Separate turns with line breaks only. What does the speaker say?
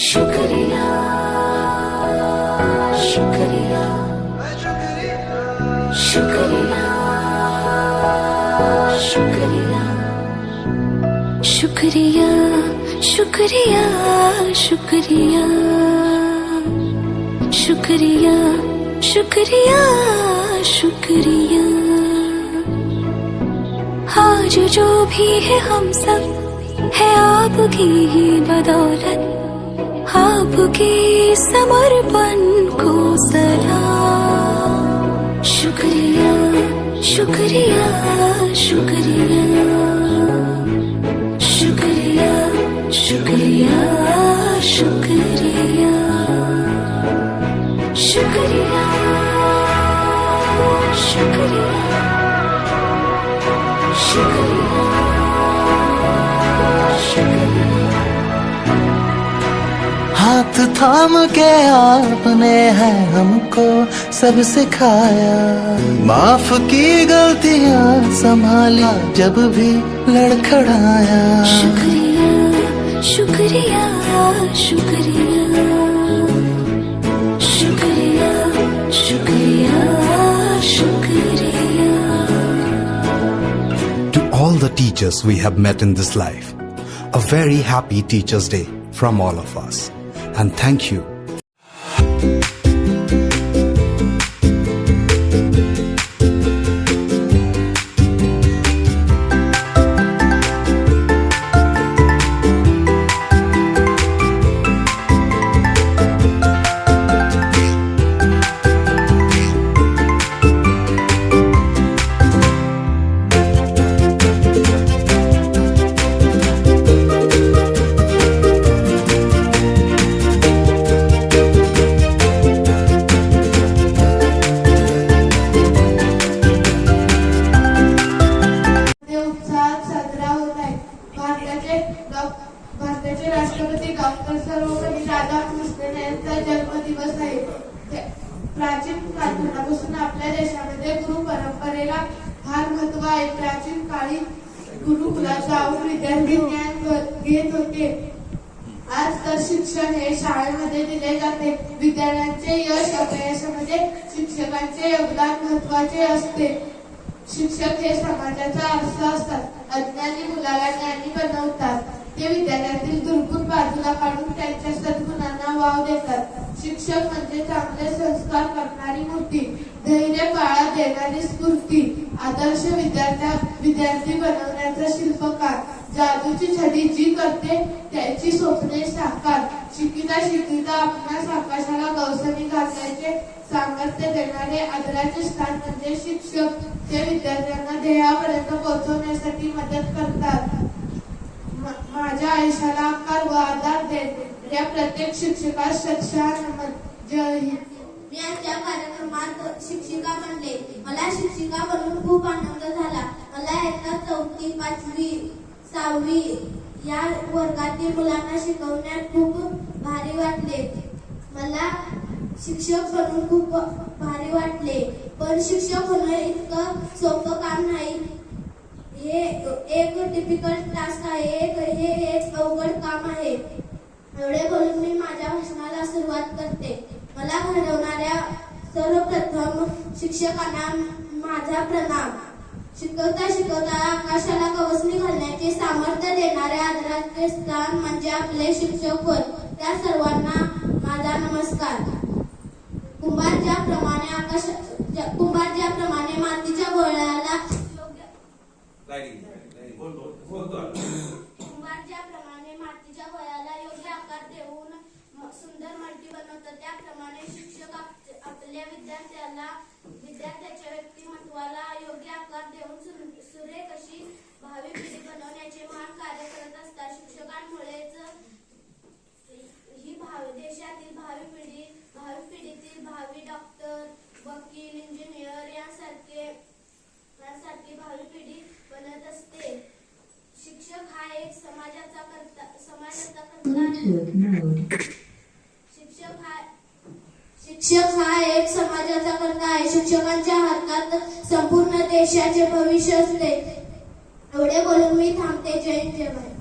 शुक्रिया शुक्रिया शुक्रिया शुक्रिया शुक्रिया शुक्रिया शुक्रिया शुक्रिया शुक्रिया शुक्रिया। आज जो भी है हम सब है आपकी ही बदौलत, आपके समर्पण को सलाम। शुक्रिया शुक्रिया शुक्रिया शुक्रिया शुक्रिया शुक्रिया शुक्रिया शुक्रिया शुक्रिया शुक्रिया।
हाथ थाम के आपने है हमको सब सिखाया, माफ की गलतियां संभाला जब भी लड़खड़ाया।
शुक्रिया शुक्रिया शुक्रिया शुक्रिया शुक्रिया शुक्रिया।
To all the teachers we have met in this life, a very happy Teachers' Day from all of us. And thank you.
भारताचे राष्ट्रपती डॉक्टर सर्वपल्ली राधाकृष्णन यांचा जन्मदिवस आहे। प्राचीन काळापासून आपल्या देशामध्ये गुरु परंपरेला फार महत्व आहे। प्राचीन काळी गुरुकुलात जाऊन विद्यार्थी ज्ञान घेत होते। आज तर शिक्षण हे शाळेमध्ये दिले जाते। विद्यार्थ्यांचे यश अपयशामध्ये शिक्षकांचे योगदान महत्वाचे असते। शिक्षक हे समाजाचा आरसा असतात। अज्ञानी मुलाला ज्ञानी बनवतात। ते विद्यालयातील दुर्गुण बाजूला काढून त्यांच्या सद्गुणांना वाव देतात। शिक्षक म्हणजे चांगले संस्कार करणारी मूर्ती, धैर्य काळा देणारी स्फूर्ती, आदर्श विद्यार्थी बनवण्याचा शिल्पकार, जादूची छडी जी करते त्याची स्वप्ने साकार। शिकिता शिकिता आपणास आकाशाला गवसणी घालण्याचे सामर्थ्य देणारे आदराचे स्थान म्हणजे शिक्षक। ते विद्यार्थ्यांना ध्येयापर्यंत पोहोचवण्यासाठी मदत करतात। माझ्या आयुष्याला आकार व आधार देणाऱ्या प्रत्येक शिक्षकास शतशः नमन। जय हिंद।
मी आजच्या कार्यक्रमात शिक्षिका बनले। मला शिक्षिका बनून खूप आनंद झाला। मला इयत्ता 4थी 5वी 6वी या वर्गातील मुलांना शिकवण्यात खूप भारी वाटले। मला शिक्षक बनून खूप भारी वाटले, पण शिक्षक होणं इतकं सोपं काम नाही। हे एक डिफिकल्ट टास्क आहे, हे एक अवघड काम आहे। एवढे बोलून मी माझ्या भाषणाला सुरुवात करते। मला घडवणाऱ्या सर्वप्रथम शिक्षकांना माझा प्रणाम। शिकवता शिकवता आकाशाला गवसणी घालण्याचे सामर्थ्य देणाऱ्या आदराचे स्थान म्हणजे आपले शिक्षक होय। त्या सर्वांना माझा नमस्कार। कुंभार ज्याप्रमाणे मातीच्या गोळ्याला योग्य आकार देऊन सुंदर माती बनवतात, त्याप्रमाणे शिक्षक आपल्या विद्यार्थ्याच्या व्यक्तिमत्वाला योग्य आकार देऊन सुरेख अशी भावी पिढी बनवण्याचे महान कार्य करत असतात। शिक्षकांमुळेच ही देशातील भावी पिढीतील भावी डॉक्टर, वकील, इंजिनियर यांसारखी भावी पिढी बनत असते। शिक्षक हा एक समाजाचा कर्ता शिक्षक हा एक समाजाचा कर्ता आहे। शिक्षकांच्या हातात संपूर्ण देशाचे भविष्य असते। एवढे बोलून मी थांबते। जय हिंद जय भारत।